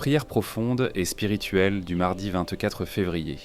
Prière profonde et spirituelle du mardi 24 février.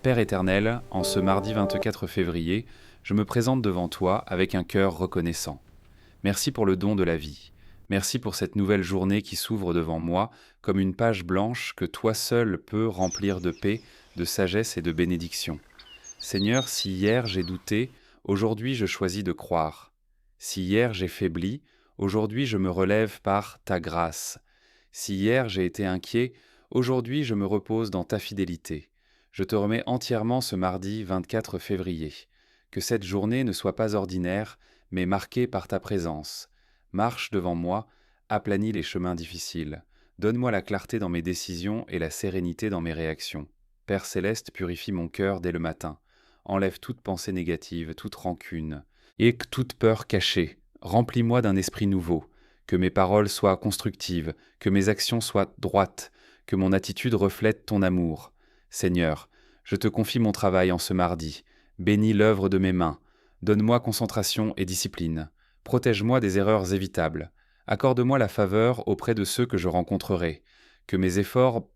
Père éternel, en ce mardi 24 février, je me présente devant toi avec un cœur reconnaissant. Merci pour le don de la vie. Merci pour cette nouvelle journée qui s'ouvre devant moi comme une page blanche que toi seul peux remplir de paix, de sagesse et de bénédiction. Seigneur, si hier j'ai douté, aujourd'hui je choisis de croire. Si hier j'ai faibli, aujourd'hui je me relève par ta grâce. Si hier j'ai été inquiet, aujourd'hui je me repose dans ta fidélité. Je te remets entièrement ce mardi 24 février. Que cette journée ne soit pas ordinaire, mais marquée par ta présence. Marche devant moi, aplanis les chemins difficiles. Donne-moi la clarté dans mes décisions et la sérénité dans mes réactions. Père céleste, purifie mon cœur dès le matin. Enlève toute pensée négative, toute rancune et toute peur cachée. Remplis-moi d'un esprit nouveau. Que mes paroles soient constructives, que mes actions soient droites, que mon attitude reflète ton amour. Seigneur, je te confie mon travail en ce mardi. Bénis l'œuvre de mes mains. Donne-moi concentration et discipline. Protège-moi des erreurs évitables. Accorde-moi la faveur auprès de ceux que je rencontrerai. Que mes efforts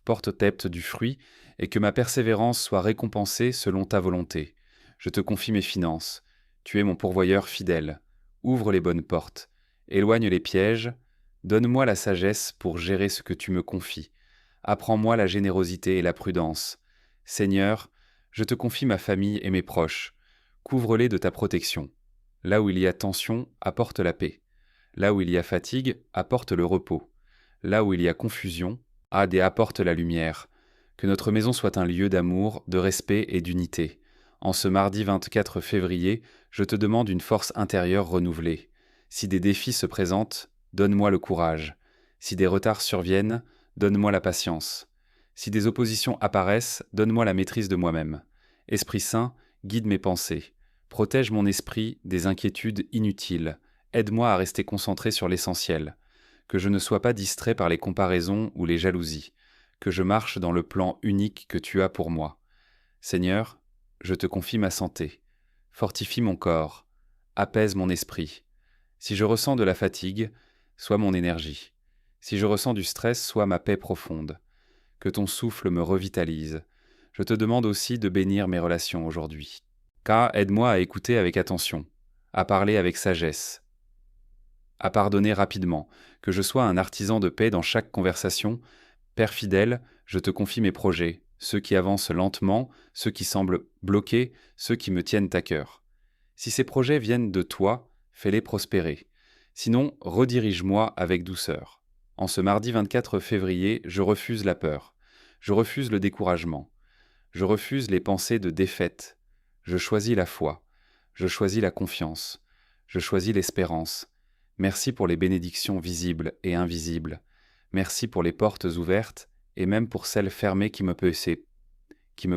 portent du fruit et que ma persévérance soit récompensée selon ta volonté. Je te confie mes finances. Tu es mon pourvoyeur fidèle. Ouvre les bonnes portes. Éloigne les pièges, donne-moi la sagesse pour gérer ce que tu me confies. Apprends-moi la générosité et la prudence. Seigneur, je te confie ma famille et mes proches. Couvre-les de ta protection. Là où il y a tension, apporte la paix. Là où il y a fatigue, apporte le repos. Là où il y a confusion, apporte la lumière. Que notre maison soit un lieu d'amour, de respect et d'unité. En ce mardi 24 février, je te demande une force intérieure renouvelée. Si des défis se présentent, donne-moi le courage. Si des retards surviennent, donne-moi la patience. Si des oppositions apparaissent, donne-moi la maîtrise de moi-même. Esprit Saint, guide mes pensées. Protège mon esprit des inquiétudes inutiles. Aide-moi à rester concentré sur l'essentiel. Que je ne sois pas distrait par les comparaisons ou les jalousies. Que je marche dans le plan unique que tu as pour moi. Seigneur, je te confie ma santé. Fortifie mon corps. Apaise mon esprit. Si je ressens de la fatigue, sois mon énergie. Si je ressens du stress, sois ma paix profonde. Que ton souffle me revitalise. Je te demande aussi de bénir mes relations aujourd'hui. Car aide-moi à écouter avec attention, à parler avec sagesse, à pardonner rapidement, que je sois un artisan de paix dans chaque conversation. Père fidèle, je te confie mes projets, ceux qui avancent lentement, ceux qui semblent bloqués, ceux qui me tiennent à cœur. Si ces projets viennent de toi, fais-les prospérer. Sinon, redirige-moi avec douceur. En ce mardi 24 février, je refuse la peur. Je refuse le découragement. Je refuse les pensées de défaite. Je choisis la foi. Je choisis la confiance. Je choisis l'espérance. Merci pour les bénédictions visibles et invisibles. Merci pour les portes ouvertes et même pour celles fermées qui me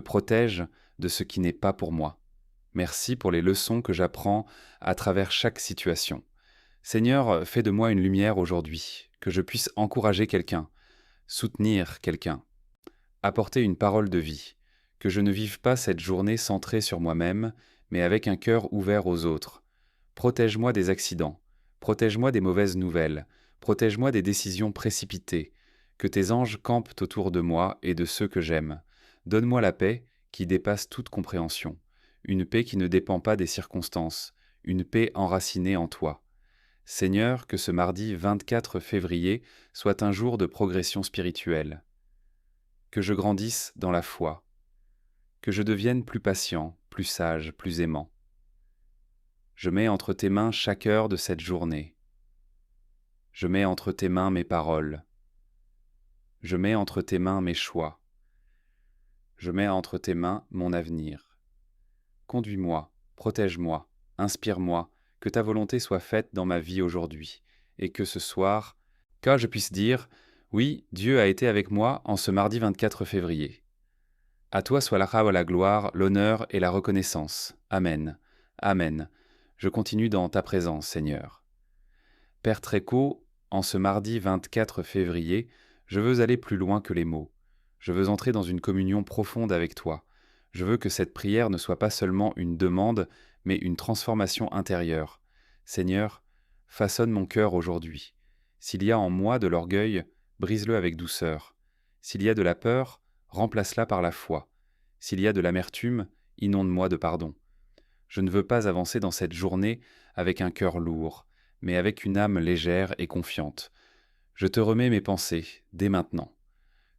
protègent de ce qui n'est pas pour moi. Merci pour les leçons que j'apprends à travers chaque situation. Seigneur, fais de moi une lumière aujourd'hui, que je puisse encourager quelqu'un, soutenir quelqu'un, apporter une parole de vie, que je ne vive pas cette journée centrée sur moi-même, mais avec un cœur ouvert aux autres. Protège-moi des accidents, protège-moi des mauvaises nouvelles, protège-moi des décisions précipitées, que tes anges campent autour de moi et de ceux que j'aime. Donne-moi la paix qui dépasse toute compréhension, une paix qui ne dépend pas des circonstances, une paix enracinée en toi. Seigneur, que ce mardi 24 février soit un jour de progression spirituelle. Que je grandisse dans la foi. Que je devienne plus patient, plus sage, plus aimant. Je mets entre tes mains chaque heure de cette journée. Je mets entre tes mains mes paroles. Je mets entre tes mains mes choix. Je mets entre tes mains mon avenir. Conduis-moi, protège-moi, inspire-moi, que ta volonté soit faite dans ma vie aujourd'hui, et que ce soir, je puisse dire, oui, Dieu a été avec moi en ce mardi 24 février. À toi soit la gloire, l'honneur et la reconnaissance. Amen. Amen. Je continue dans ta présence, Seigneur. Père Tréco, en ce mardi 24 février, je veux aller plus loin que les mots. Je veux entrer dans une communion profonde avec toi. Je veux que cette prière ne soit pas seulement une demande, mais une transformation intérieure. Seigneur, façonne mon cœur aujourd'hui. S'il y a en moi de l'orgueil, brise-le avec douceur. S'il y a de la peur, remplace-la par la foi. S'il y a de l'amertume, inonde-moi de pardon. Je ne veux pas avancer dans cette journée avec un cœur lourd, mais avec une âme légère et confiante. Je te remets mes pensées, dès maintenant.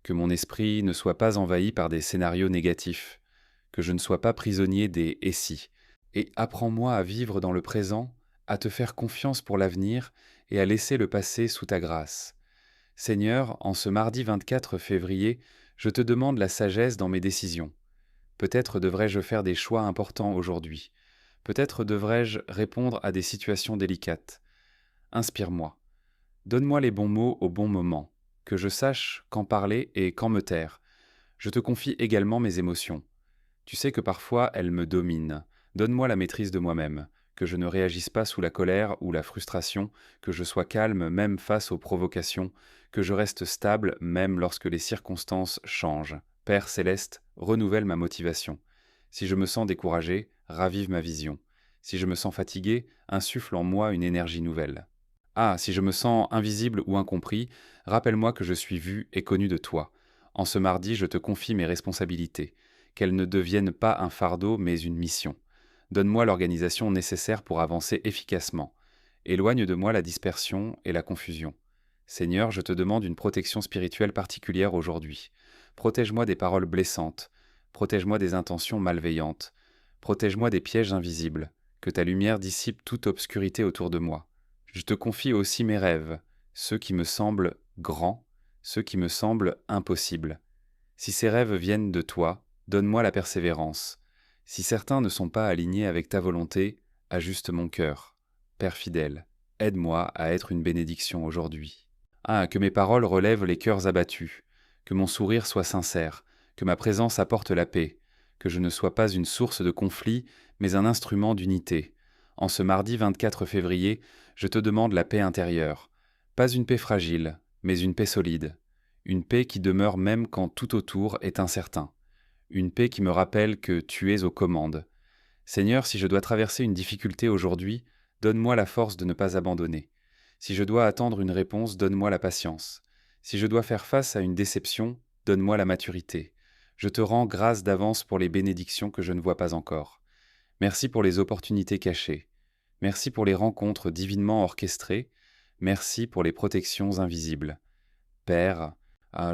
Que mon esprit ne soit pas envahi par des scénarios négatifs, que je ne sois pas prisonnier des « et si ». Et apprends-moi à vivre dans le présent, à te faire confiance pour l'avenir et à laisser le passé sous ta grâce. Seigneur, en ce mardi 24 février, je te demande la sagesse dans mes décisions. Peut-être devrais-je faire des choix importants aujourd'hui. Peut-être devrais-je répondre à des situations délicates. Inspire-moi. Donne-moi les bons mots au bon moment, que je sache quand parler et quand me taire. Je te confie également mes émotions. Tu sais que parfois elles me dominent. Donne-moi la maîtrise de moi-même, que je ne réagisse pas sous la colère ou la frustration, que je sois calme même face aux provocations, que je reste stable même lorsque les circonstances changent. Père céleste, renouvelle ma motivation. Si je me sens découragé, ravive ma vision. Si je me sens fatigué, insuffle en moi une énergie nouvelle. Ah, si je me sens invisible ou incompris, rappelle-moi que je suis vu et connu de toi. En ce mardi, je te confie mes responsabilités, qu'elles ne deviennent pas un fardeau mais une mission. Donne-moi l'organisation nécessaire pour avancer efficacement. Éloigne de moi la dispersion et la confusion. Seigneur, je te demande une protection spirituelle particulière aujourd'hui. Protège-moi des paroles blessantes, protège-moi des intentions malveillantes, protège-moi des pièges invisibles, que ta lumière dissipe toute obscurité autour de moi. Je te confie aussi mes rêves, ceux qui me semblent grands, ceux qui me semblent impossibles. Si ces rêves viennent de toi, donne-moi la persévérance. Si certains ne sont pas alignés avec ta volonté, ajuste mon cœur. Père fidèle, aide-moi à être une bénédiction aujourd'hui. Ah, que mes paroles relèvent les cœurs abattus, que mon sourire soit sincère, que ma présence apporte la paix, que je ne sois pas une source de conflit, mais un instrument d'unité. En ce mardi 24 février, je te demande la paix intérieure. Pas une paix fragile, mais une paix solide. Une paix qui demeure même quand tout autour est incertain. Une paix qui me rappelle que tu es aux commandes. Seigneur, si je dois traverser une difficulté aujourd'hui, donne-moi la force de ne pas abandonner. Si je dois attendre une réponse, donne-moi la patience. Si je dois faire face à une déception, donne-moi la maturité. Je te rends grâce d'avance pour les bénédictions que je ne vois pas encore. Merci pour les opportunités cachées. Merci pour les rencontres divinement orchestrées. Merci pour les protections invisibles. Père,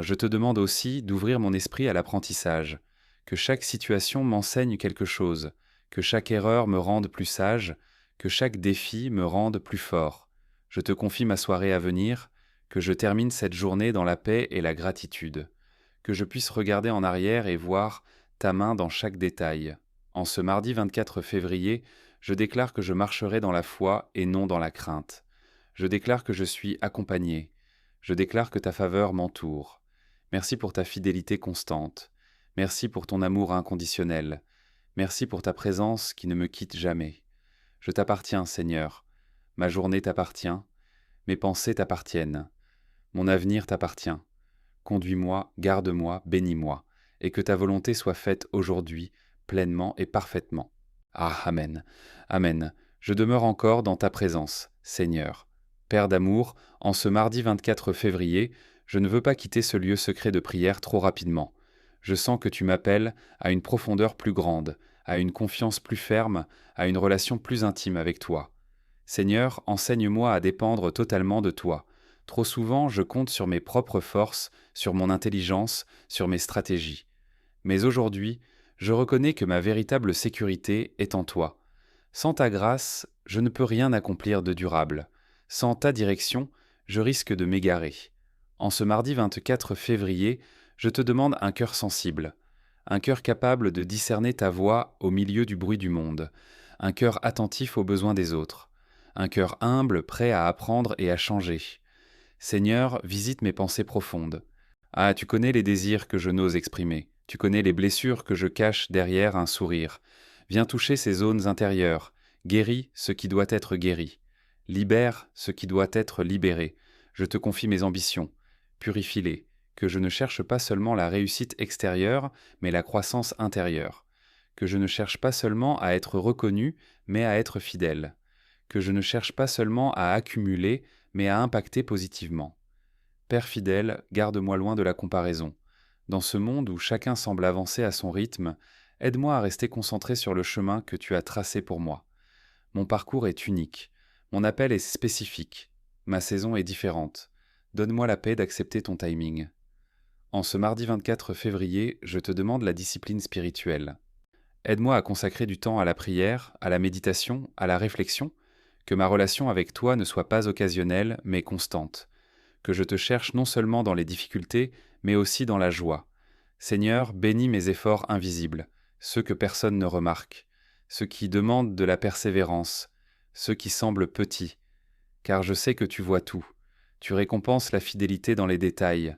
je te demande aussi d'ouvrir mon esprit à l'apprentissage, que chaque situation m'enseigne quelque chose, que chaque erreur me rende plus sage, que chaque défi me rende plus fort. Je te confie ma soirée à venir, que je termine cette journée dans la paix et la gratitude, que je puisse regarder en arrière et voir ta main dans chaque détail. En ce mardi 24 février, je déclare que je marcherai dans la foi et non dans la crainte. Je déclare que je suis accompagné. Je déclare que ta faveur m'entoure. Merci pour ta fidélité constante. Merci pour ton amour inconditionnel. Merci pour ta présence qui ne me quitte jamais. Je t'appartiens, Seigneur. Ma journée t'appartient. Mes pensées t'appartiennent. Mon avenir t'appartient. Conduis-moi, garde-moi, bénis-moi, et que ta volonté soit faite aujourd'hui, pleinement et parfaitement. Ah, Amen. Amen. Je demeure encore dans ta présence, Seigneur. Père d'amour, en ce mardi 24 février, je ne veux pas quitter ce lieu secret de prière trop rapidement. Je sens que tu m'appelles à une profondeur plus grande, à une confiance plus ferme, à une relation plus intime avec toi. Seigneur, enseigne-moi à dépendre totalement de toi. Trop souvent, je compte sur mes propres forces, sur mon intelligence, sur mes stratégies. Mais aujourd'hui, je reconnais que ma véritable sécurité est en toi. Sans ta grâce, je ne peux rien accomplir de durable. Sans ta direction, je risque de m'égarer. En ce mardi 24 février, je te demande un cœur sensible, un cœur capable de discerner ta voix au milieu du bruit du monde, un cœur attentif aux besoins des autres, un cœur humble, prêt à apprendre et à changer. Seigneur, visite mes pensées profondes. Ah, tu connais les désirs que je n'ose exprimer, tu connais les blessures que je cache derrière un sourire. Viens toucher ces zones intérieures, guéris ce qui doit être guéri, libère ce qui doit être libéré. Je te confie mes ambitions, purifie-les, que je ne cherche pas seulement la réussite extérieure, mais la croissance intérieure, que je ne cherche pas seulement à être reconnu, mais à être fidèle, que je ne cherche pas seulement à accumuler, mais à impacter positivement. Père fidèle, garde-moi loin de la comparaison. Dans ce monde où chacun semble avancer à son rythme, aide-moi à rester concentré sur le chemin que tu as tracé pour moi. Mon parcours est unique, mon appel est spécifique, ma saison est différente. Donne-moi la paix d'accepter ton timing. En ce mardi 24 février, je te demande la discipline spirituelle. Aide-moi à consacrer du temps à la prière, à la méditation, à la réflexion, que ma relation avec toi ne soit pas occasionnelle, mais constante, que je te cherche non seulement dans les difficultés, mais aussi dans la joie. Seigneur, bénis mes efforts invisibles, ceux que personne ne remarque, ceux qui demandent de la persévérance, ceux qui semblent petits, car je sais que tu vois tout. Tu récompenses la fidélité dans les détails.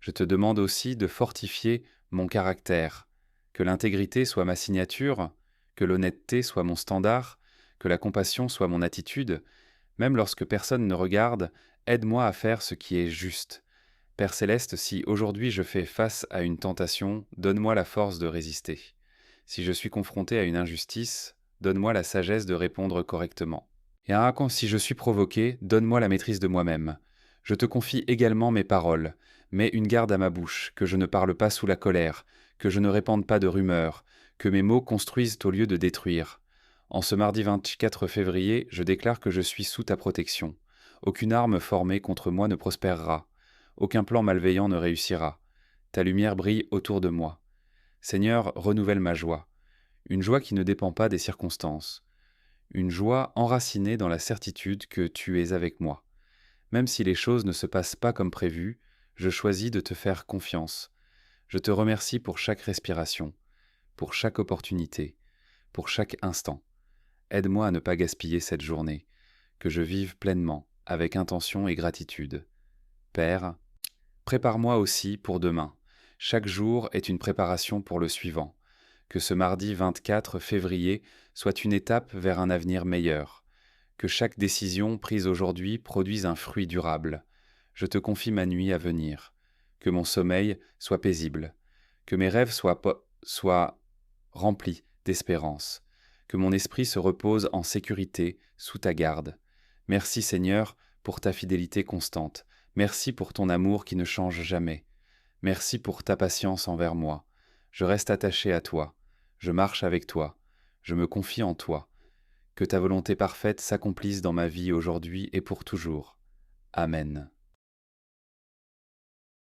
Je te demande aussi de fortifier mon caractère, que l'intégrité soit ma signature, que l'honnêteté soit mon standard, que la compassion soit mon attitude. Même lorsque personne ne regarde, aide-moi à faire ce qui est juste. Père Céleste, si aujourd'hui je fais face à une tentation, donne-moi la force de résister. Si je suis confronté à une injustice, donne-moi la sagesse de répondre correctement. Et si je suis provoqué, donne-moi la maîtrise de moi-même. Je te confie également mes paroles. Mets une garde à ma bouche, que je ne parle pas sous la colère, que je ne répande pas de rumeurs, que mes mots construisent au lieu de détruire. En ce mardi 24 février, je déclare que je suis sous ta protection. Aucune arme formée contre moi ne prospérera. Aucun plan malveillant ne réussira. Ta lumière brille autour de moi. Seigneur, renouvelle ma joie. Une joie qui ne dépend pas des circonstances. Une joie enracinée dans la certitude que tu es avec moi. Même si les choses ne se passent pas comme prévu, je choisis de te faire confiance. Je te remercie pour chaque respiration, pour chaque opportunité, pour chaque instant. Aide-moi à ne pas gaspiller cette journée, que je vive pleinement, avec intention et gratitude. Père, prépare-moi aussi pour demain. Chaque jour est une préparation pour le suivant. Que ce mardi 24 février soit une étape vers un avenir meilleur. Que chaque décision prise aujourd'hui produise un fruit durable. Je te confie ma nuit à venir. Que mon sommeil soit paisible. Que mes rêves soient remplis d'espérance. Que mon esprit se repose en sécurité sous ta garde. Merci Seigneur pour ta fidélité constante. Merci pour ton amour qui ne change jamais. Merci pour ta patience envers moi. Je reste attaché à toi. Je marche avec toi. Je me confie en toi. Que ta volonté parfaite s'accomplisse dans ma vie aujourd'hui et pour toujours. Amen.